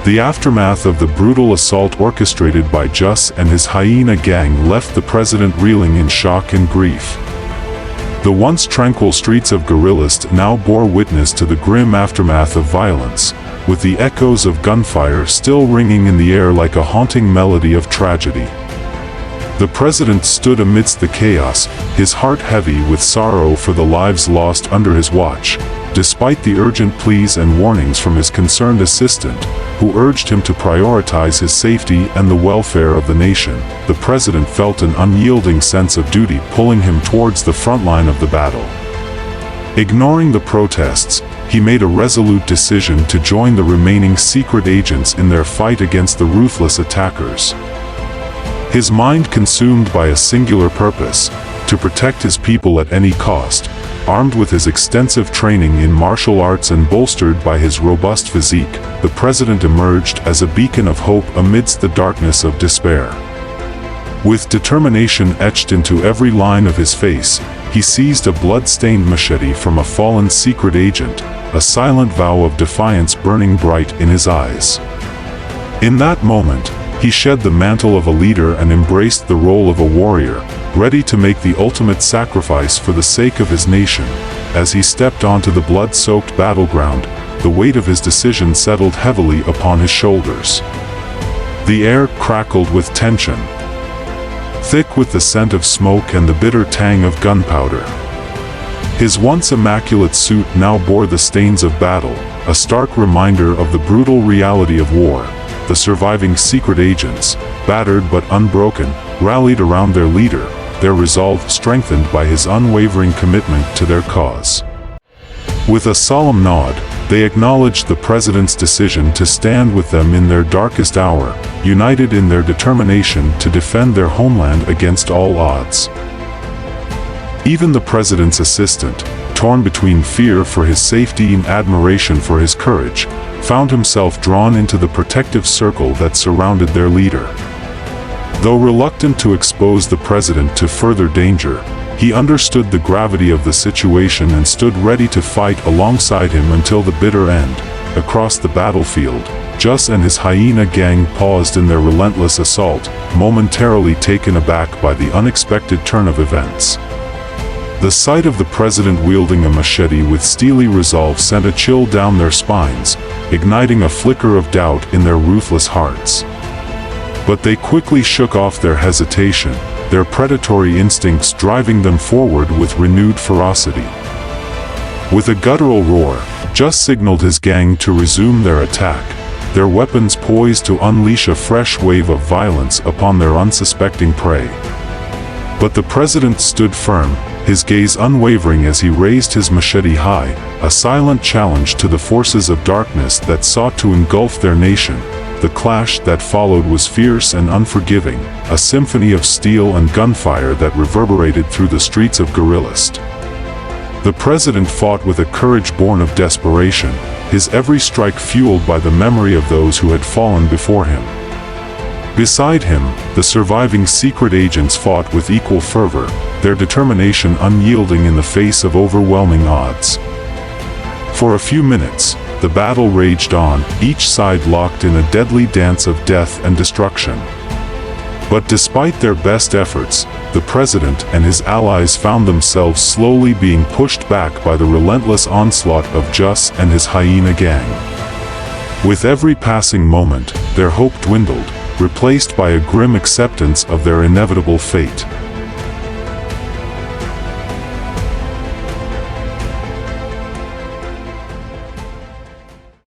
The aftermath of the brutal assault orchestrated by Jus and his hyena gang left the president reeling in shock and grief. The once tranquil streets of Gorillist now bore witness to the grim aftermath of violence, with the echoes of gunfire still ringing in the air like a haunting melody of tragedy. The president stood amidst the chaos, his heart heavy with sorrow for the lives lost under his watch, despite the urgent pleas and warnings from his concerned assistant, who urged him to prioritize his safety and the welfare of the nation. The president felt an unyielding sense of duty pulling him towards the front line of the battle. Ignoring the protests, he made a resolute decision to join the remaining secret agents in their fight against the ruthless attackers. His mind consumed by a singular purpose, to protect his people at any cost. Armed with his extensive training in martial arts and bolstered by his robust physique, the president emerged as a beacon of hope amidst the darkness of despair. With determination etched into every line of his face, he seized a blood-stained machete from a fallen secret agent, a silent vow of defiance burning bright in his eyes. In that moment, he shed the mantle of a leader and embraced the role of a warrior, ready to make the ultimate sacrifice for the sake of his nation. As he stepped onto the blood-soaked battleground, the weight of his decision settled heavily upon his shoulders. The air crackled with tension, thick with the scent of smoke and the bitter tang of gunpowder. His once immaculate suit now bore the stains of battle, a stark reminder of the brutal reality of war. The surviving secret agents, battered but unbroken, rallied around their leader, their resolve strengthened by his unwavering commitment to their cause. With a solemn nod, they acknowledged the president's decision to stand with them in their darkest hour, united in their determination to defend their homeland against all odds. Even the president's assistant, torn between fear for his safety and admiration for his courage, found himself drawn into the protective circle that surrounded their leader. Though reluctant to expose the president to further danger, he understood the gravity of the situation and stood ready to fight alongside him until the bitter end. Across the battlefield, Jus and his hyena gang paused in their relentless assault, momentarily taken aback by the unexpected turn of events. The sight of the president wielding a machete with steely resolve sent a chill down their spines, igniting a flicker of doubt in their ruthless hearts. But they quickly shook off their hesitation, their predatory instincts driving them forward with renewed ferocity. With a guttural roar, Jus signaled his gang to resume their attack, their weapons poised to unleash a fresh wave of violence upon their unsuspecting prey. But the president stood firm, his gaze unwavering as he raised his machete high, a silent challenge to the forces of darkness that sought to engulf their nation. The clash that followed was fierce and unforgiving, a symphony of steel and gunfire that reverberated through the streets of Gorillist. The president fought with a courage born of desperation, his every strike fueled by the memory of those who had fallen before him. Beside him, the surviving secret agents fought with equal fervor, their determination unyielding in the face of overwhelming odds. For a few minutes, the battle raged on, each side locked in a deadly dance of death and destruction. But despite their best efforts, the president and his allies found themselves slowly being pushed back by the relentless onslaught of Jus and his hyena gang. With every passing moment, their hope dwindled, replaced by a grim acceptance of their inevitable fate.